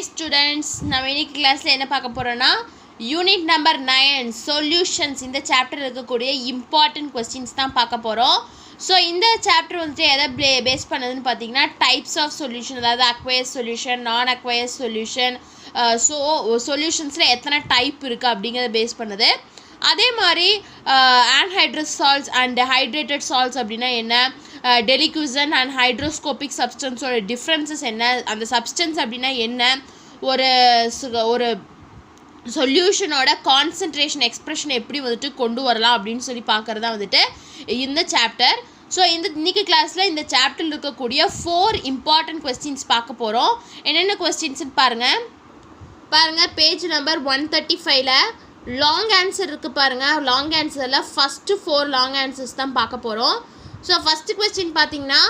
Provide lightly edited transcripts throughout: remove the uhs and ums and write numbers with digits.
Hi students, நம்ம இன்னைக்கு கிளாஸ்ல என்ன பார்க்க போறோம்னா யூனிட் நம்பர் 9 சொல்யூஷன்ஸ் இந்த சாப்டர் இருக்கக்கூடிய இம்பார்ட்டன்ட் क्वेश्चंस தான் பார்க்க போறோம். ஸோ இந்த சாப்டர் வந்துட்டு எதை பேஸ் பண்ணதுன்னு பார்த்தீங்கன்னா டைப்ஸ் ஆஃப் சொல்யூஷன், அதாவது அக்வயர்ஸ் சொல்யூஷன், நான் அக்வயர்ஸ் சொல்யூஷன், ஸோ சொல்யூஷன்ஸில் எத்தனை டைப் இருக்குது அப்படிங்கிறத பேஸ் பண்ணுது. அதே மாதிரி anhydrous salts and hydrated salts அப்படின்னா என்ன, டெலிக்யூசன் அண்ட் ஹைட்ரோஸ்கோபிக் சப்ஸ்டன்ஸோட டிஃப்ரென்சஸ் என்ன, அந்த சப்ஸ்டன்ஸ் அப்படின்னா என்ன, ஒரு சொல்யூஷனோட கான்சன்ட்ரேஷன் எக்ஸ்ப்ரெஷன் எப்படி வந்துட்டு கொண்டு வரலாம் அப்படின்னு சொல்லி பார்க்குறது தான் வந்துட்டு இந்த சாப்டர். ஸோ இன்னைக்கு கிளாஸில் இந்த சாப்டரில் இருக்கக்கூடிய 4 இம்பார்ட்டன்ட் கொஸ்டின்ஸ் பார்க்க போகிறோம். என்னென்ன கொஸ்டின்ஸ்னு பாருங்கள் பேஜ் நம்பர் 135ல் லாங் ஆன்சர் இருக்குது பாருங்கள். லாங் ஆன்சரில் ஃபஸ்ட்டு 4 லாங் ஆன்சர்ஸ் தான் பார்க்க போகிறோம். ஸோ ஃபஸ்ட்டு கொஸ்டின் பார்த்தீங்கன்னா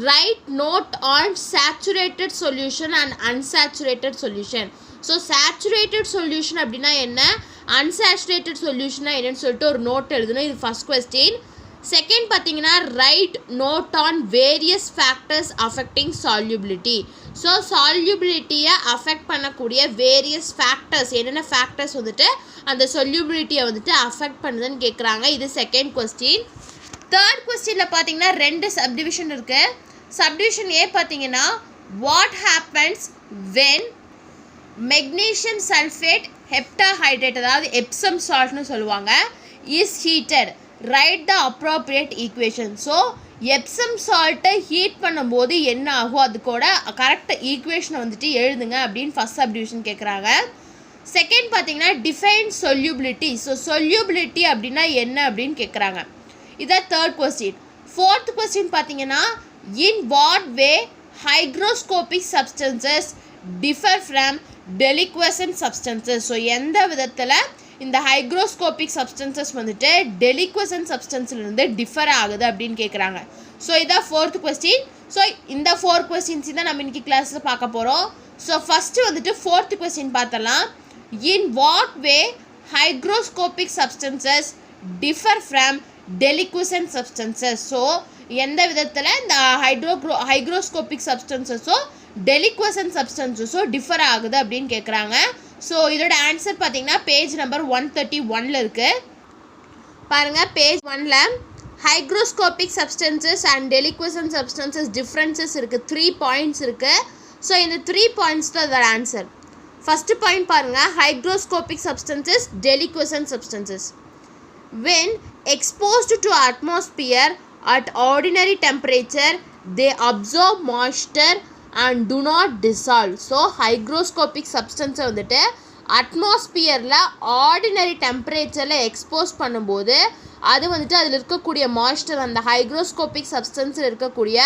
write note on saturated solution and unsaturated solution. So saturated solution அப்படின்னா என்ன, அன்சேச்சுரேட்டட் சொல்யூஷனா என்னன்னு சொல்லிட்டு ஒரு நோட் எழுதணும். இது ஃபஸ்ட் கொஸ்டின். செகண்ட் பார்த்தீங்கன்னா write note on various factors affecting solubility. So சால்யூபிலிட்டியை அஃபெக்ட் பண்ணக்கூடிய வேரியஸ் ஃபேக்டர்ஸ், என்னென்ன ஃபேக்டர்ஸ் வந்துட்டு அந்த சொல்யூபிலிட்டியை வந்துட்டு அஃபெக்ட் பண்ணுதுன்னு கேட்குறாங்க. இது செகண்ட் கொஸ்டின். தேர்ட் கொஸ்டினில் பார்த்தீங்கன்னா 2 சப்டிவிஷன் இருக்குது. சப்டிவிஷன் ஏ பார்த்தீங்கன்னா what happens when magnesium sulphate heptahydrate, அதாவது எப்சம் சால்ட்னு சொல்லுவாங்க, is heated, write the appropriate equation. So Epsom சால்ட்டை ஹீட் பண்ணும்போது என்ன ஆகும், அதுக்கூட கரெக்ட் ஈக்குவேஷனை வந்துட்டு எழுதுங்க அப்படின்னு ஃபஸ்ட் சப்டிவிஷன் கேட்குறாங்க. செகண்ட் பார்த்தீங்கன்னா டிஃபைன் சொல்யூபிலிட்டி. ஸோ சொல்யூபிலிட்டி அப்படின்னா என்ன அப்படின்னு கேட்குறாங்க. இதான் தேர்ட் கொஸ்டின். ஃபோர்த் கொஸ்டின் பார்த்தீங்கன்னா in what way hygroscopic substances differ from deliquescent substances. So எந்த விதத்தில் இந்த ஹைக்ரோஸ்கோபிக் சப்ஸ்டன்சஸ் வந்துட்டு டெலிக்வசன்ட் சப்ஸ்டன்ஸ்லேருந்து டிஃபர் ஆகுது அப்படின்னு கேட்குறாங்க. ஸோ இதான் ஃபோர்த் கொஸ்டின். ஸோ இந்த 4 கொஸ்டின்ஸ் தான் நம்ம இன்றைக்கி கிளாஸில் பார்க்க போகிறோம். ஸோ ஃபஸ்ட்டு வந்துட்டு ஃபோர்த் கொஸ்டின் பார்த்தலாம். In what way hygroscopic substances differ from deliquescent substances. So எந்த விதத்தில் இந்த ஹைக்ரோஸ்கோபிக் சப்ஸ்டன்சஸோ டெலிக்வசன்ட் சப்ஸ்டன்சஸோ டிஃபர் ஆகுது அப்படின்னு கேட்குறாங்க. ஸோ இதோட ஆன்சர் பார்த்தீங்கன்னா பேஜ் நம்பர் 131ல் இருக்குது பாருங்கள். பேஜ் 1ல் hygroscopic substances and deliquescent substances differences இருக்குது. 3 பாயிண்ட்ஸ் இருக்குது. ஸோ இந்த 3 பாயிண்ட்ஸ் தான் அதோட ஆன்சர். ஃபஸ்ட்டு பாயிண்ட் பாருங்கள், hygroscopic substances, deliquescent substances. When exposed to atmosphere at ordinary temperature, they absorb moisture and do not dissolve. So hygroscopic சப்ஸ்டன்ஸை வந்துட்டு அட்மாஸ்பியரில் ordinary டெம்பரேச்சரில் எக்ஸ்போஸ் பண்ணும்போது அது வந்துட்டு அதில் இருக்கக்கூடிய மாய்ஸ்டர், அந்த ஹைக்ரோஸ்கோபிக் சப்ஸ்டன்ஸில் இருக்கக்கூடிய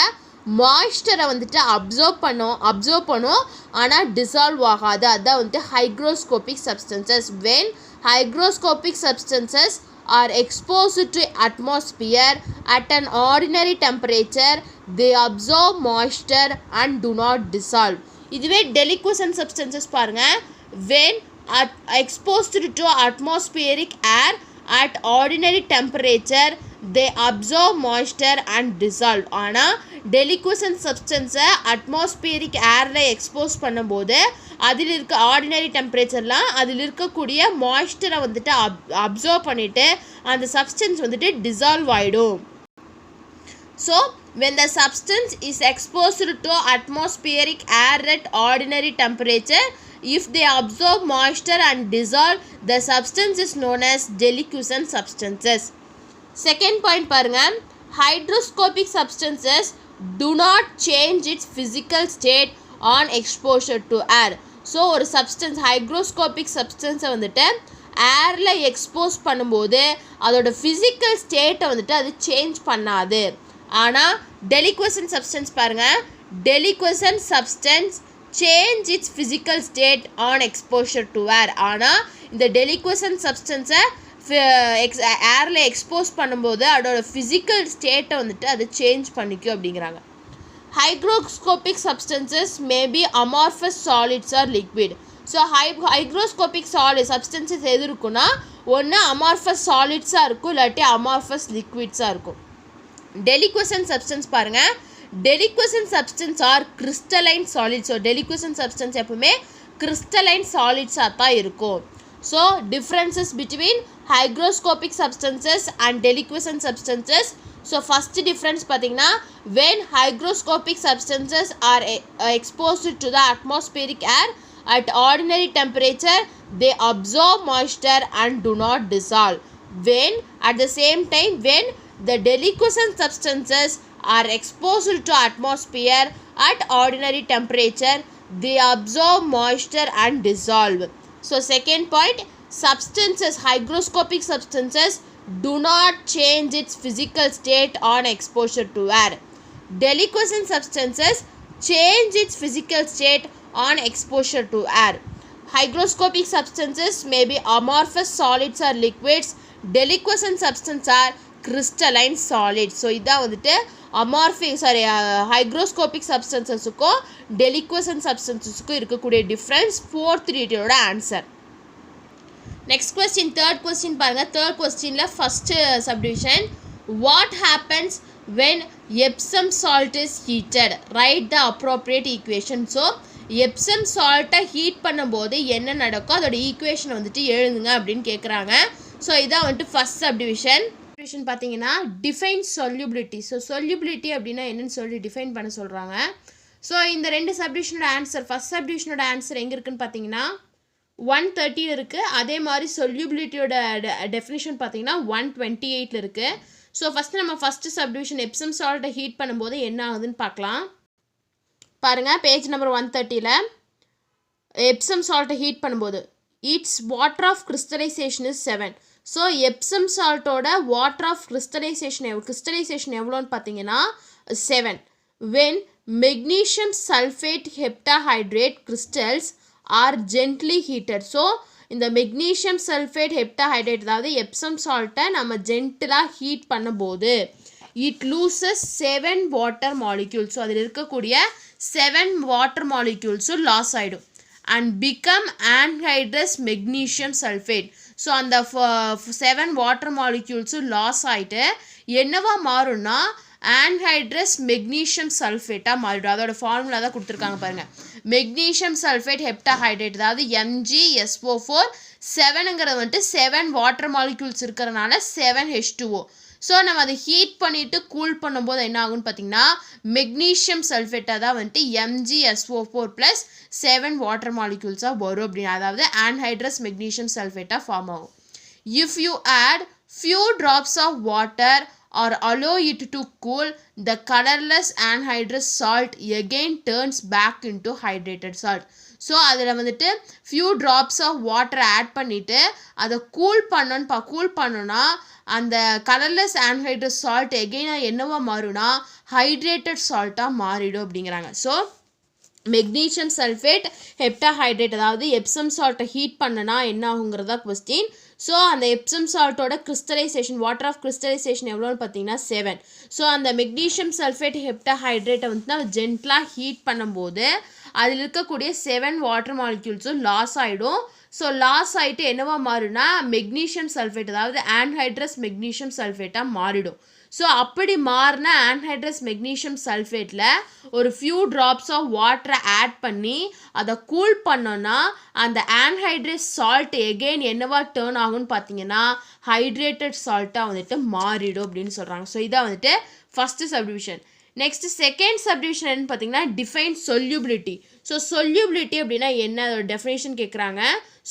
மாய்ஸ்டரை வந்துட்டு அப்சர்வ் பண்ணும் ஆனால் டிசால்வ் ஆகாது. அதுதான் வந்துட்டு hygroscopic substances. When hygroscopic substances are exposed to atmosphere at an ordinary temperature, they absorb moisture and do not dissolve. இதுவே deliquescent substances பாருங்க, when exposed to atmospheric air at ordinary temperature, they absorb moisture and dissolve. ஆனால் டெலிக்வசன்ட் சப்ஸ்டன்ஸை atmospheric ஏரில் expose பண்ணும்போது அதில் இருக்க ordinary டெம்பரேச்சர்லாம் அதில் இருக்கக்கூடிய மாய்ஸ்டரை வந்துட்டு அப்சர்வ் பண்ணிவிட்டு அந்த சப்ஸ்டன்ஸ் வந்துட்டு டிசால்வ் ஆகிடும். So when the substance is exposed to atmospheric air at ordinary temperature, if they absorb moisture and dissolve, the substance is known as deliquescent substances. Second point பாருங்க, hydroscopic substances do not change its physical state on exposure to air. So ஒரு substance hygroscopic சப்ஸ்டன்ஸை வந்துட்டு ஏரில் expose பண்ணும்போது அதோட physical ஸ்டேட்டை வந்துட்டு அது சேஞ்ச் பண்ணாது. ஆனால் டெலிக்வசன்ட் சப்ஸ்டன்ஸ் பாருங்கள், deliquescent substance change its physical state on exposure to air. ஆனால் இந்த டெலிக்வசன்ட் சப்ஸ்டன்ஸை ஏரில் எக்ஸ்போஸ் பண்ணும்போது அதோட ஃபிசிக்கல் ஸ்டேட்டை வந்துட்டு அது சேஞ்ச் பண்ணிக்கும் அப்படிங்கிறாங்க. Hygroscopic substances may be amorphous solids R liquid. So hygroscopic substances எது இருக்குன்னா ஒன்று அமார்ஃபஸ் சாலிட்ஸாக இருக்கும், இல்லாட்டி அமார்ஃபஸ் லிக்விட்ஸாக இருக்கும். டெலிக்வசன்ட் சப்ஸ்டன்ஸ் பாருங்கள், deliquescent substance are crystalline solids. So deliquescent substance எப்பவுமே crystalline solids தான் இருக்கும். So differences between hygroscopic substances and deliquescent substances. So first difference பார்த்தீங்கன்னா when hygroscopic substances are exposed to the atmospheric air at ordinary temperature, they absorb moisture and do not dissolve. When at the same time when the deliquescent substances are exposed to atmosphere at ordinary temperature, they absorb moisture and dissolve. So second point, substances, hygroscopic substances do not change its physical state on exposure to air. Deliquescent substances change its physical state on exposure to air. Hygroscopic substances may be amorphous solids or liquids. Deliquescent substances are crystalline solids. So இதான் வந்துட்டு hygroscopic substancesக்கும் deliquescent substancesக்கும் இருக்கக்கூடிய difference. Fourth detailோட answer. Next question, third question பாருங்க. Third questionல first subdivision, what happens when Epsom salt is heated? Write the appropriate equation. So Epsom saltை heat பண்ணும்போது என்ன நடக்கும் அதோட equation வந்துட்டு எழுதுங்க அப்படின்னு கேட்குறாங்க. ஸோ இதான் வந்துட்டு ஃபர்ஸ்ட் சப்டிவிஷன். பார்த்தீங்கன்னா டிஃபைன் solubility. ஸோ solubility அப்படின்னா என்னன்னு சொல்லி டிஃபைன் பண்ண சொல்கிறாங்க. ஸோ இந்த ரெண்டு சப்டிவிஷனோட ஆன்சர், ஃபர்ஸ்ட் சப்டிவிஷனோட ஆன்சர் எங்கே இருக்குன்னு பார்த்தீங்கன்னா 130 இருக்குது. அதே மாதிரி solubilityயோட டெஃபினிஷன் பார்த்தீங்கன்னா 128 இருக்குது. ஸோ ஃபஸ்ட்டு நம்ம ஃபஸ்ட்டு சப்டிவிஷன் எப்சம் சால்ட்டை ஹீட் பண்ணும்போது என்ன ஆகுதுன்னு பார்க்கலாம். பாருங்கள், பேஜ் நம்பர் 130ல் எப்சம் சால்ட்டை ஹீட் பண்ணும்போது its water of crystallisation is 7. So Epsom சால்ட்டோட வாட்டர் ஆஃப் கிறிஸ்டலைசேஷன் எவ்வளோன்னு பார்த்தீங்கன்னா 7. When magnesium sulphate heptahydrate crystals are gently heated. So இந்த மெக்னீஷியம் சல்ஃபேட் ஹெப்டாஹைட்ரேட் அதாவது எப்சம் சால்ட்டை நம்ம ஜென்டிலாக ஹீட் பண்ணும்போது it loses 7 water molecules. So அதில் இருக்கக்கூடிய 7 வாட்டர் மாலிக்யூல்ஸும் லாஸ் ஆகிடும் and become anhydrous magnesium sulphate. So அந்த 7 வாட்டர் மாலிக்யூல்ஸும் லாஸ் ஆகிட்டு என்னவா மாறும்னா ஆன்ஹைட்ரஸ் மெக்னீஷியம் சல்ஃபேட்டாக மாறிடும். அதோட ஃபார்முலா தான் கொடுத்துருக்காங்க பாருங்கள். மெக்னீஷியம் சல்ஃபேட் ஹெப்டாஹைட்ரேட் அதாவது MgSO4. 7ங்கிறது வந்துட்டு 7 வாட்டர் மாலிக்யூல்ஸ் இருக்கிறனால 7H2O. ஸோ நம்ம அதை ஹீட் பண்ணிவிட்டு கூல் பண்ணும்போது என்ன ஆகும்னு பார்த்தீங்கன்னா மெக்னீஷியம் சல்ஃபேட்டாக தான் வந்துட்டு MgSO4 + 7 வாட்டர் மாலிக்யூல்ஸாக வரும் அப்படின்னு, அதாவது ஆன்ஹைட்ரஸ் மெக்னீஷியம் சல்ஃபேட்டாக ஃபார்ம் ஆகும். If you add few drops of water or allow it to cool, the colorless anhydrous salt again turns back into hydrated salt. So அதில் வந்துட்டு few drops of water add பண்ணிவிட்டு அதை cool பண்ணோன்னா அந்த colourless anhydrous salt again என்னவா மாறும்னா hydrated சால்ட்டாக மாறிடும் அப்படிங்கிறாங்க. ஸோ மெக்னீஷியம் சல்ஃபேட் ஹெப்டாஹைட்ரேட் அதாவது எப்சம் சால்ட்டை ஹீட் பண்ணனா என்ன ஆகுங்கிறதா கொஸ்டின். ஸோ அந்த எப்சம் சால்ட்டோட கிறிஸ்டலைசேஷன் வாட்டர் ஆஃப் கிறிஸ்டலைசேஷன் எவ்வளோன்னு பார்த்தீங்கன்னா 7. ஸோ அந்த மெக்னீஷியம் சல்ஃபேட் ஹெப்டாஹைட்ரேட்டை வந்து நம்ம ஜென்ட்லாக ஹீட் பண்ணும்போது அதில் இருக்கக்கூடிய 7 வாட்டர் மாலிக்யூல்ஸும் லாஸ் ஆகிடும். ஸோ லாஸ் ஆகிட்டு என்னவா மாறுனா மெக்னீஷியம் சல்ஃபேட் அதாவது ஆன்ஹைட்ரஸ் மெக்னீஷியம் சல்ஃபேட்டாக மாறிடும். ஸோ அப்படி மாறின ஆன்ஹைட்ரஸ் மெக்னீஷியம் சல்ஃபேட்டில் ஒரு ஃபியூ ட்ராப்ஸ் ஆஃப் வாட்டரை ஆட் பண்ணி அதை கூல் பண்ணோன்னா அந்த ஆன்ஹைட்ரஸ் சால்ட் எகெயின் என்னவா டேர்ன் ஆகும்னு பார்த்தீங்கன்னா ஹைட்ரேட்டட் சால்ட்டாக வந்துட்டு மாறிடும் அப்படின்னு சொல்கிறாங்க. ஸோ இதான் வந்துட்டு first subdivision. Next second subdivision என்னன்னு பார்த்தீங்கன்னா டிஃபைன் solubility. ஸோ solubility அப்படின்னா என்ன அதோட டெஃபினேஷன் கேட்குறாங்க.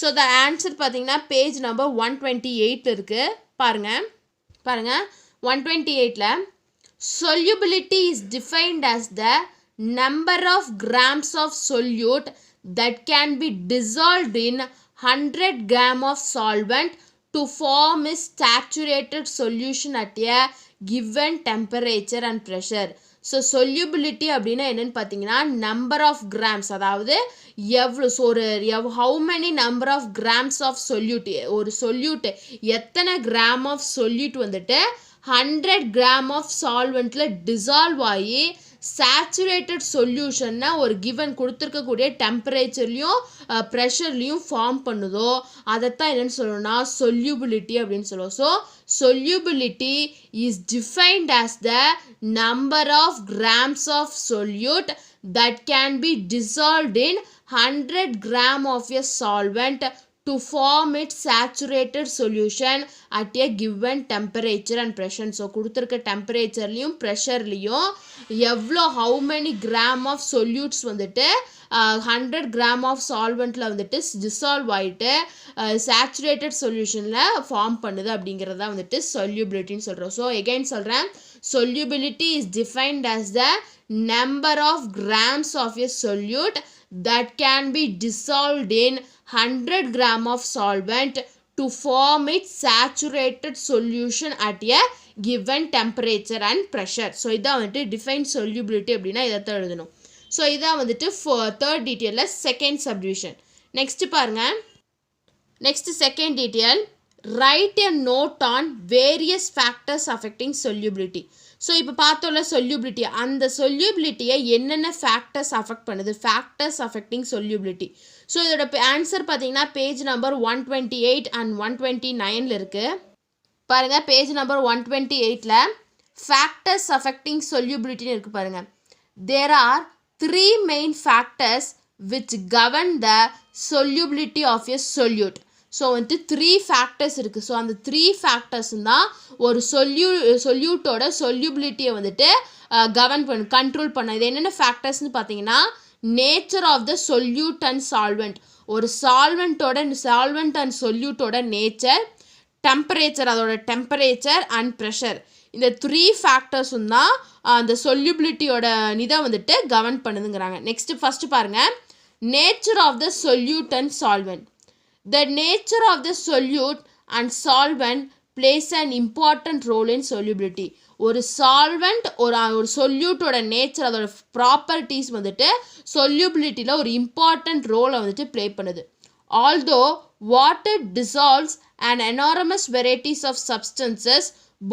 ஸோ த ஆன்சர் பார்த்தீங்கன்னா பேஜ் நம்பர் 128 இருக்குது. பாருங்கள் 128ல் solubility is defined as the number of grams of solute that can be dissolved in 100 gram of solvent to form a saturated solution at a given temperature and pressure. So solubility அப்படின்னா என்னென்னு பார்த்தீங்கன்னா number of grams, அதாவது எவ்வளோ how many number of grams of solute, ஒரு solute எத்தனை gram of solute வந்துட்டு 100 gram of சால்வெண்ட்டில் dissolve ஆகி சேச்சுரேட்டட் சொல்யூஷன்னா ஒரு கிவன் கொடுத்துருக்கக்கூடிய டெம்பரேச்சர்லையும் ப்ரெஷர்லையும் ஃபார்ம் பண்ணுதோ அதைத்தான் என்னென்னு சொல்லணும்னா solubility அப்படின்னு சொல்லுவோம். So solubility is defined as the number of grams of solute that can be dissolved in 100 gram of a solvent to form its saturated solution at a given temperature and pressure. So கொடுத்துருக்க டெம்பரேச்சர்லையும் ப்ரெஷர்லையும் எவ்வளோ how many gram of solutes வந்துட்டு 100 gram of சால்வெண்ட்டில் வந்துட்டு dissolve ஆகிட்டு saturated சொல்யூஷனில் form பண்ணுது அப்படிங்கிறத வந்துட்டு சொல்யூபிலிட்டின்னு சொல்கிறோம். ஸோ எகைன் சொல்கிறேன், solubility is defined as the number of grams of a solute that can be dissolved in 100 gram of solvent to form its saturated solution at a given temperature and pressure. So இதான் வந்துட்டு define solubility அப்படின்னா இதை எழுதணும். So இதான் வந்துட்டு third டீட்டெயிலில் second subdivision. Next பாருங்கள், next second detail, write a note on various factors affecting solubility. So இப்போ பார்த்தோம்ல solubility, அந்த solubilityயை என்னென்ன ஃபேக்டர்ஸ் அஃபெக்ட் பண்ணுது, ஃபேக்டர்ஸ் அஃபெக்டிங் solubility. ஸோ இதோட ஆன்சர் பார்த்தீங்கன்னா பேஜ் நம்பர் 128 and 129 இருக்குது. பாருங்கள், பேஜ் நம்பர் 128ல் ஃபேக்டர்ஸ் அஃபெக்டிங் solubilityன்னு இருக்குது பாருங்கள். There are 3 main factors which govern the solubility of a solute. So வந்துட்டு 3 ஃபேக்டர்ஸ் இருக்குது. ஸோ அந்த 3 ஃபேக்டர்ஸும் தான் ஒரு சொல்யூட்டோட சொல்யூபிலிட்டியை வந்துட்டு கண்ட்ரோல் பண்ண. இது என்னென்ன ஃபேக்டர்ஸ்னு பார்த்தீங்கன்னா, nature of the solute and solvent, ஒரு சால்வெண்ட் அண்ட் சொல்யூட்டோட நேச்சர், டெம்பரேச்சர், அதோட டெம்பரேச்சர் அண்ட் ப்ரெஷர், இந்த 3 ஃபேக்டர்ஸும் தான் அந்த சொல்யூபிலிட்டியோட இதை வந்துட்டு கவர்ன் பண்ணுதுங்கிறாங்க. நெக்ஸ்ட்டு ஃபஸ்ட்டு பாருங்கள், nature of the solute and solvent. The nature of the solute and solvent plays an important role in solubility. ஒரு சால்வெண்ட் ஒரு சொல்யூட்டோட நேச்சர், அதோட ப்ராப்பர்ட்டிஸ் வந்துட்டு சொல்யூபிலிட்டியில் ஒரு இம்பார்ட்டண்ட் ரோலை வந்துட்டு ப்ளே பண்ணுது. Although water dissolves an enormous varieties of substances,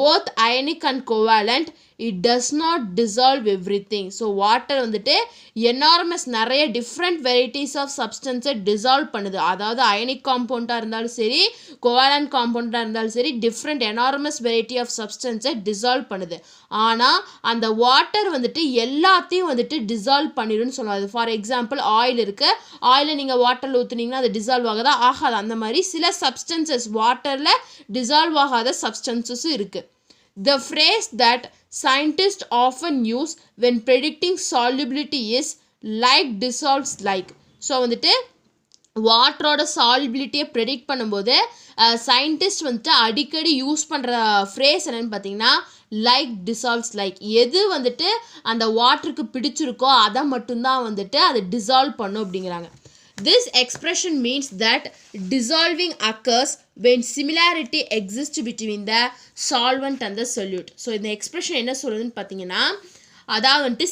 both ionic and covalent, it does not dissolve everything. So water வந்துட்டு enormous நிறைய டிஃப்ரெண்ட் வெரைட்டிஸ் ஆஃப் சப்ஸ்டன்ஸை டிசால்வ் பண்ணுது. அதாவது அயனிக் காம்பவுண்டாக இருந்தாலும் சரி, கோவாலண்ட் காம்பவுண்டாக இருந்தாலும் சரி, டிஃப்ரெண்ட் எனார்மஸ் வெரைட்டி ஆஃப் சப்ஸ்டன்ஸை டிசால்வ் பண்ணுது. ஆனால் அந்த வாட்டர் வந்துட்டு எல்லாத்தையும் வந்துட்டு டிசால்வ் பண்ணிடுன்னு சொல்லுவாங்க. ஃபார் எக்ஸாம்பிள் ஆயில் இருக்குது, ஆயிலை நீங்கள் வாட்டரில் ஊற்றுனீங்கன்னா அது டிசால்வ் ஆகாதா? ஆகாது. அந்த மாதிரி சில சப்ஸ்டன்சஸ் வாட்டரில் டிசால்வ் ஆகாத சப்ஸ்டன்சஸும் இருக்குது. The phrase that scientists often use when predicting solubility is like dissolves like. So வந்துட்டு வாட்டரோட சால்பிலிட்டியை ப்ரெடிக்ட் பண்ணும்போது சயின்டிஸ்ட் வந்துட்டு அடிக்கடி யூஸ் பண்ணுற ஃப்ரேஸ் என்னென்னு பார்த்தீங்கன்னா லைக் டிசால்வ்ஸ் லைக். எது வந்துட்டு அந்த வாட்டருக்கு பிடிச்சிருக்கோ அதை மட்டும்தான் வந்துட்டு அது டிசால்வ் பண்ணும் அப்படிங்கிறாங்க. This expression means that dissolving occurs when similarity exists between the solvent and the solute. So இந்த எக்ஸ்பிரஷன் என்ன சொல்லுதுன்னு பார்த்தீங்கன்னா, அதாவது வந்துட்டு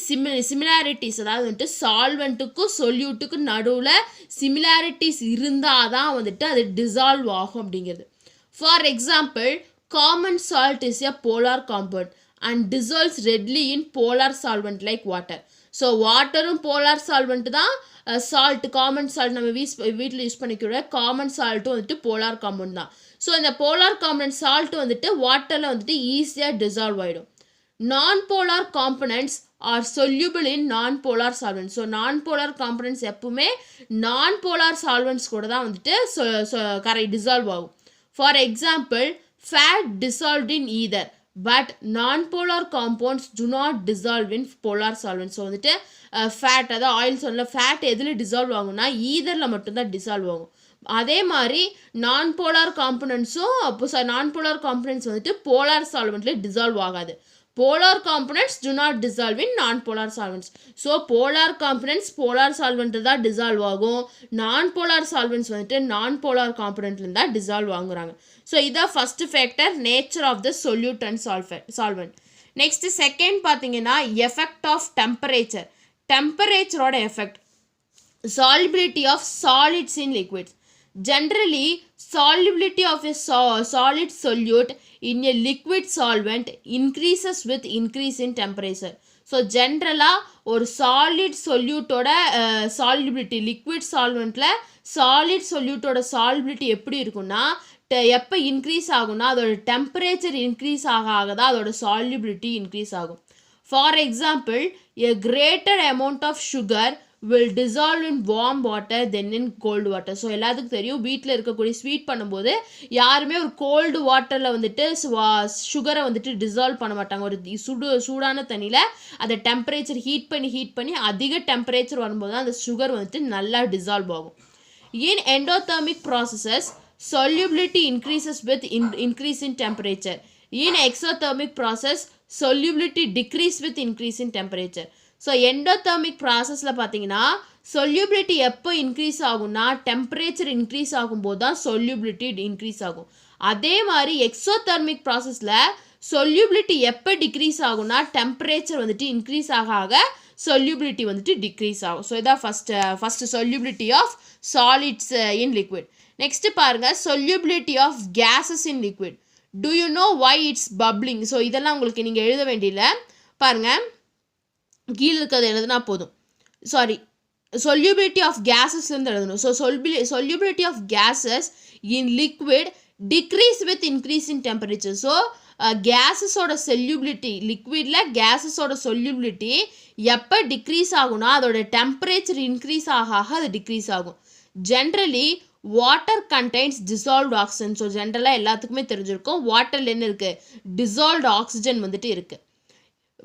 சிமிலாரிட்டிஸ், அதாவது வந்துட்டு சால்வெண்ட்டுக்கும் சொல்யூட்டுக்கும் நடுவில் சிமிலாரிட்டிஸ் இருந்தால் தான் வந்துட்டு அது டிசால்வ் ஆகும் அப்படிங்கிறது. For example, common salt is a polar compound and dissolves readily in polar solvent like water. So வாட்டரும் போலார் சால்வெண்ட்டு தான். சால்ட், காமன் சால்ட் நம்ம வீட்டில் யூஸ் பண்ணிக்கிற காமன் சால்ட்டும் வந்துட்டு போலார் காம்பவுண்ட் தான். ஸோ இந்த போலார் காம்பவுண்ட் சால்ட் வந்துட்டு வாட்டரில் வந்துட்டு ஈஸியாக டிசால்வ் ஆகிடும். Non-polar components are soluble in non-polar solvents. So non-polar components எப்பவுமே நான்-போலார் சால்வெண்ட்ஸ் கூட தான் வந்துட்டு டிசால்வ் ஆகும். For example, fat dissolved in ether, but non-polar compounds do not dissolve in polar solvents. So வந்துட்டு ஃபேட், அதாவது oil சொல்ல, fat எதில் dissolve ஆகும்னா ஈதரில் மட்டும்தான் டிசால்வ் ஆகும். அதே மாதிரி நான்-போலார் காம்பனன்ட்ஸும் நான்-போலார் காம்பனன்ட்ஸ் வந்துட்டு போலார் சால்வெண்ட்டில் டிசால்வ் ஆகாது. polar components do not dissolve in non-polar solvents. So polar components polar solvent தான் dissolve ஆகும். non-polar solvents வந்துட்டு non-polar componentல தான் dissolve ஆகுறாங்க. So இதான் first factor, nature of the solute and solvent. Next second பார்த்தீங்கன்னா effect of temperature. Temperatureோட effect. Solubility of solids in liquids. Generally, solubility of a solid solute in a liquid solvent increases with increase in temperature. So ஜென்ரலாக ஒரு solid சொல்யூட்டோட சாலிபிலிட்டி, liquid சால்வெண்ட்டில் solid சொல்யூட்டோட சாலிபிலிட்டி எப்படி இருக்குன்னா, எப்போ இன்க்ரீஸ் ஆகும்னா அதோட டெம்பரேச்சர் இன்க்ரீஸ் ஆக தான் அதோட சாலிபிலிட்டி இன்க்ரீஸ் ஆகும். For example a greater amount of sugar will dissolve in warm water than in cold water. So எல்லாத்துக்கும் தெரியும் வீட்டில் இருக்கக்கூடிய ஸ்வீட் பண்ணும்போது யாருமே ஒரு கோல்டு வாட்டரில் வந்துட்டு சுகரை வந்துட்டு டிசால்வ் பண்ண மாட்டாங்க. ஒரு சூடான தண்ணியில் அதை டெம்பரேச்சர் ஹீட் பண்ணி அதிக டெம்பரேச்சர் வரும்போது தான் அந்த சுகர் வந்துட்டு நல்லா டிசால்வ் ஆகும். In endothermic processes, solubility increases with increase in temperature. In exothermic process, solubility decrease with increase in temperature. So endothermic ப்ராசஸில் பார்த்தீங்கன்னா சொல்யூபிலிட்டி எப்போ இன்க்ரீஸ் ஆகும்னா டெம்பரேச்சர் இன்க்ரீஸ் ஆகும்போது தான் சொல்யூபிலிட்டி இன்க்ரீஸ் ஆகும். அதே மாதிரி எக்ஸோதெர்மிக் ப்ராசஸில் சொல்யூபிலிட்டி எப்போ டிக்ரீஸ் ஆகும்னா டெம்பரேச்சர் வந்துட்டு இன்க்ரீஸ் ஆக solubility வந்துட்டு டிக்ரீஸ் ஆகும். ஸோ இதான் first solubility of solids in liquid. Next பாருங்க solubility of gases in liquid. Do you know why it's bubbling? So இதெல்லாம் உங்களுக்கு நீங்கள் எழுத வேண்டியதில்லை. பாருங்கள் கீழே இருக்கிறது எழுதுனா போதும். solubility of gases எழுதணும். So solubility of gases in liquid decrease with increase in temperature. So கேஸஸோட solubility லிக்விடில் கேஸஸோட solubility எப்போ டிக்ரீஸ் ஆகும்னா அதோட டெம்பரேச்சர் இன்க்ரீஸ் ஆக அது டிக்ரீஸ் ஆகும். Generally water contains dissolved oxygen. So ஜென்ரலாக எல்லாத்துக்குமே தெரிஞ்சிருக்கும் வாட்டரில் என்ன இருக்குது, டிசால்வ்டு ஆக்சிஜன் வந்துட்டு இருக்குது.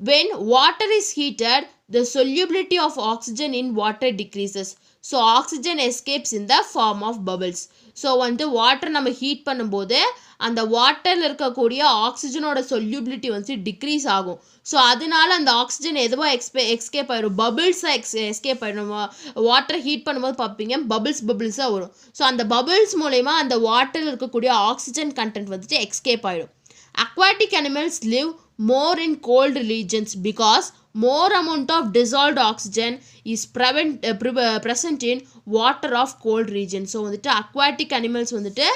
When water is heated, the solubility of oxygen in water decreases. So oxygen escapes in the form of bubbles. So வந்து வாட்டர் நம்ம ஹீட் பண்ணும்போது அந்த வாட்டரில் இருக்கக்கூடிய ஆக்சிஜனோட சொல்யூபிலிட்டி வந்து டிக்ரீஸ் ஆகும். ஸோ அதனால அந்த ஆக்சிஜன் எதுவாக எஸ்கேப் ஆயிடும், பபிள்ஸாக எஸ்கேப் ஆயிடும். வாட்டரை ஹீட் பண்ணும்போது பார்ப்பீங்க பபிள்ஸாக வரும். ஸோ அந்த பபிள்ஸ் மூலயமா அந்த வாட்டரில் இருக்கக்கூடிய ஆக்சிஜன் கண்டென்ட் வந்துட்டு எஸ்கேப் ஆகிடும். Aquatic animals live more in cold regions because more amount of dissolved oxygen is present in water of cold regions. So வந்துட்டு aquatic animals வந்துட்டு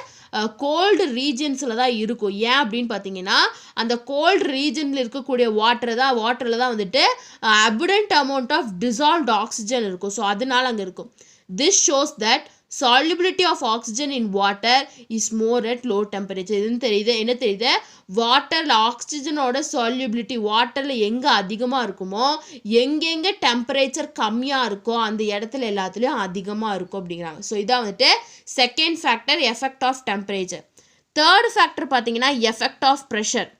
கோல்டு ரீஜன்ஸில் தான் இருக்கும். ஏன் அப்படின்னு பார்த்தீங்கன்னா அந்த கோல்டு ரீஜனில் இருக்கக்கூடிய வாட்டரில் தான் வந்துட்டு abundant amount of dissolved oxygen இருக்கும். ஸோ அதனால அங்கே இருக்கும். This shows that solubility of oxygen in water is more at low temperature. என்ன தெரியுது, வாட்டரில் ஆக்சிஜனோட solubility வாட்டரில் எங்கே அதிகமாக இருக்குமோ எங்கெங்கே டெம்பரேச்சர் கம்மியாக இருக்கோ அந்த இடத்துல எல்லாத்துலேயும் அதிகமாக இருக்கும் அப்படிங்கிறாங்க. ஸோ இதான் வந்துட்டு second factor effect of temperature. Third factor பார்த்தீங்கன்னா effect of pressure.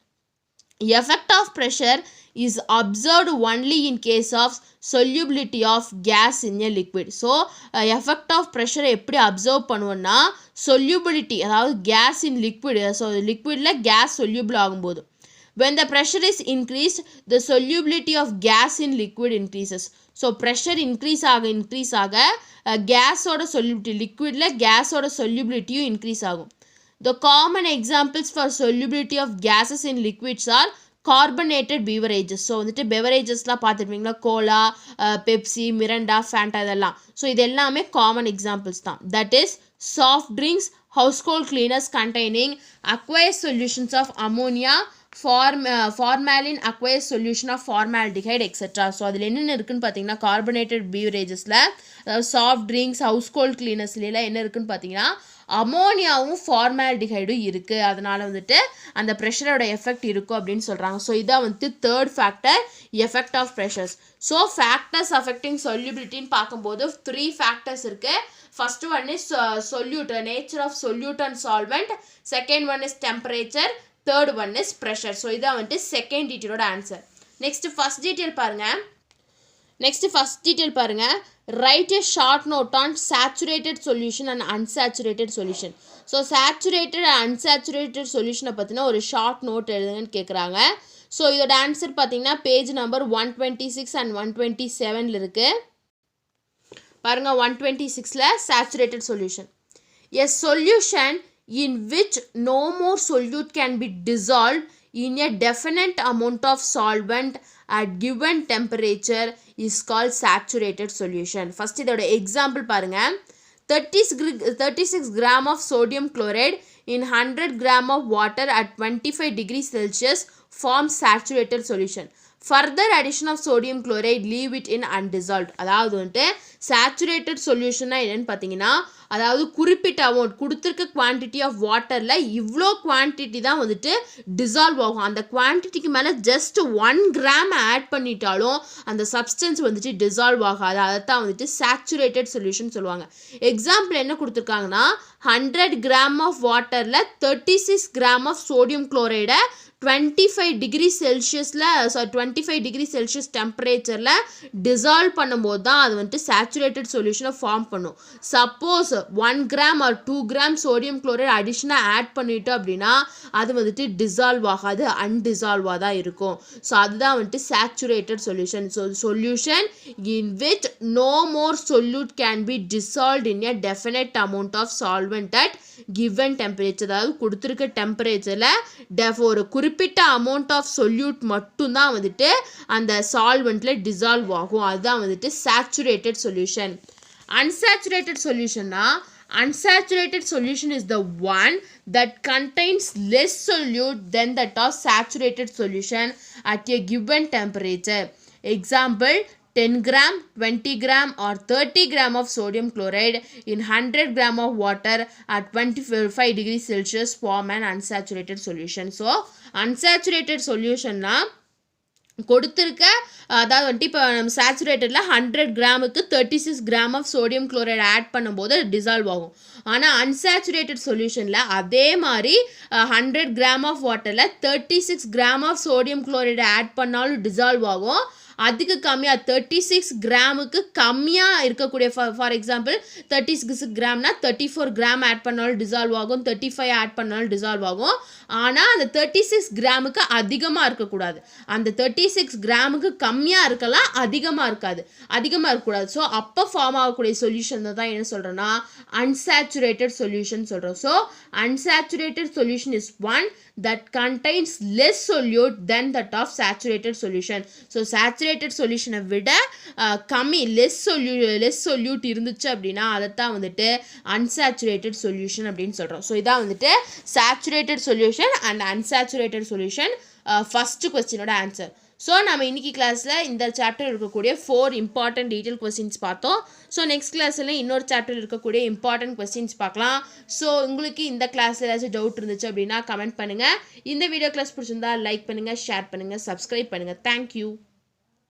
Effect of pressure is observed only in case of solubility of gas in a liquid. So effect of pressure எப்படி அப்சர்வ் பண்ணுவோம்னா solubility அதாவது gas in liquid. ஸோ லிக்விடில் கேஸ் soluble ஆகும்போது when the pressure is increased the solubility of gas in liquid increases. So pressure increase ஆக கேஸோட solubility லிக்விடில் கேஸோட solubilityயும் இன்க்ரீஸ் ஆகும். The common examples for solubility of gases in liquids are carbonated beverages. So வந்துட்டு பெவரேஜஸ்லாம் பார்த்துருப்பீங்களா, Cola, Pepsi, மிரண்டா, Fanta இதெல்லாம். So இது எல்லாமே common examples தான். That is soft drinks, household cleaners containing aqueous solutions of ammonia, formalin, aqueous solution of formaldehyde, etc. So அதில் என்னென்ன இருக்குன்னு பார்த்தீங்கன்னா carbonated பீவரேஜஸில் அதாவது சாஃப்ட் ட்ரிங்க்ஸ், ஹவுஸ்ஹோல்ட் கிளீனர்ஸ்லாம் என்ன இருக்குன்னு பார்த்தீங்கன்னா அமோனியாவும் ஃபார்மால்டிஹைடும் இருக்குது. அதனால் வந்துட்டு அந்த ப்ரெஷரோட எஃபெக்ட் இருக்கும் அப்படின்னு சொல்கிறாங்க. ஸோ இதான் வந்துட்டு third factor effect of pressures. So factors affecting சொல்யூபிலிட்டின்னு பார்க்கும்போது 3 ஃபேக்டர்ஸ் இருக்குது. First one is solute, nature of solute and solvent. Second one is temperature. Third one is pressure. So இதான் வந்துட்டு செகண்ட் டீட்டெயிலோட ஆன்சர். நெக்ஸ்ட் ஃபர்ஸ்ட் டீட்டெயில் பாருங்கள். Write a short note on saturated solution and unsaturated solution. So saturated and unsaturated solutionனை பற்றினா ஒரு short note எழுதுங்கன்னு கேட்குறாங்க. So இதோட answer பார்த்தீங்கன்னா பேஜ் நம்பர் 126 and 127 இருக்குது. பாருங்கள் 126ல் saturated solution. A solution in which no more solute can be dissolved in a definite amount of solvent at given temperature is called saturated solution. First இதோட example பாருங்க. 36 gram of sodium chloride in 100 gram of water at 25 degrees Celsius forms saturated solution. Further addition of sodium chloride leave it in undissolved. அதாவது வந்துட்டு saturated சொல்யூஷன்னா என்னன்னு பார்த்தீங்கன்னா அதாவது குறிப்பிட்ட amount கொடுத்துருக்க quantity of வாட்டரில் இவ்வளோ குவான்டிட்டி தான் வந்துட்டு டிசால்வ் ஆகும். அந்த குவான்டிட்டிக்கு மேலே ஜஸ்ட் 1 கிராம் ஆட் பண்ணிட்டாலும் அந்த சப்ஸ்டன்ஸ் வந்துட்டு டிசால்வ் ஆகாது. அதை தான் வந்துட்டு சேச்சுரேட்டட் சொல்யூஷன் சொல்லுவாங்க. எக்ஸாம்பிள் என்ன கொடுத்துருக்காங்கன்னா 100 கிராம் ஆஃப் வாட்டரில் 36 கிராம் ஆஃப் சோடியம் குளோரைடை 25 டிகிரி செல்சியஸில் 25 டிகிரி செல்சியஸ் டெம்பரேச்சரில் டிசால்வ் பண்ணும்போது தான் அது வந்துட்டு சேச்சுரேட்டட் சொல்யூஷனை ஃபார்ம் பண்ணும். Suppose 1 gram R 2 gram sodium chloride அடிஷ்னலாக ஆட் பண்ணிட்டோம் அப்படின்னா அது வந்துட்டு டிசால்வ் ஆகாது, அன்டிசால்வாக தான் இருக்கும். ஸோ அதுதான் வந்துட்டு saturated solution. So solution in which no more solute can be dissolved in a definite amount of solvent at given temperature. அதாவது கொடுத்துருக்க டெம்பரேச்சரில் ஒரு குறிப்பிட்ட அமௌண்ட் ஆஃப் சொல்யூட் மட்டும்தான் வந்துட்டு அந்த சால்வெண்ட்டில் டிசால்வ் ஆகும். அதுதான் வந்துட்டு சேச்சுரேட்டட் சொல்யூஷன். அன்சேச்சுரேட்டட் சொல்யூஷன்னா unsaturated solution is the one that contains less solute than that of saturated solution at a given temperature. Example 10 gram, 20 gram or 30 gram of sodium chloride in 100 gram of water at 25 degrees Celsius form an unsaturated solution. So unsaturated solution na கொடுத்துருக்க அதாவது வந்துட்டு இப்போ நம்ம சேச்சுரேட்டடில் 100 கிராமுக்கு 36 gram of sodium chloride add பண்ணும்போது dissolve ஆகும். ஆனால் unsaturated சொல்யூஷனில் அதே மாதிரி 100 கிராம் ஆஃப் வாட்டரில் 36 gram of sodium chloride add பண்ணாலும் டிசால்வ் ஆகும். அதுக்கு கம்மியாக 36 கிராமுக்கு கம்மியாக இருக்கக்கூடிய ஃபார் எக்ஸாம்பிள் 36 கிராம்னா 34 கிராம் ஆட் பண்ணாலும் டிசால்வ் ஆகும், 35 ஆட் பண்ணாலும் டிசால்வ் ஆகும். ஆனால் அந்த 36 கிராமுக்கு அதிகமாக இருக்கக்கூடாது, அந்த 36 கிராமுக்கு கம்மியாக இருக்கலாம், அதிகமாக இருக்கக்கூடாது. ஸோ அப்போ ஃபார்ம் ஆகக்கூடிய சொல்யூஷன் தான் என்ன சொல்கிறேன்னா அன்சேச்சுரேட்டட் சொல்யூஷன் சொல்கிறோம். So unsaturated solution is one that contains less solute than that of saturated solution. So saturated solution விட கம்மி less solute இருந்துச்சு அப்படின்னா அதைத்தான் வந்துட்டு unsaturated solution அப்படின்னு சொல்கிறோம். ஸோ இதான் வந்துட்டு saturated solution and unsaturated solution first கொஸ்டினோட ஆன்சர். ஸோ நம்ம இன்றைக்கி கிளாஸில் இந்த சாப்டர் இருக்கக்கூடிய 4 இம்பார்ட்டன்ட் டீட்டெயில் கொஸ்டின்ஸ் பார்த்தோம். ஸோ நெக்ஸ்ட் கிளாஸில் இன்னொரு சாப்டர் இருக்கக்கூடிய இம்பார்ட்டன்ட் கொஸ்டின்ஸ் பார்க்கலாம். ஸோ உங்களுக்கு இந்த கிளாஸில் ஏதாச்சும் டவுட் இருந்துச்சு அப்படின்னா கமெண்ட் பண்ணுங்கள். இந்த வீடியோ கிளாஸ் பிடிச்சிருந்தா லைக் பண்ணுங்கள், ஷேர் பண்ணுங்கள், சப்ஸ்கிரைப் பண்ணுங்கள். தேங்க்யூ.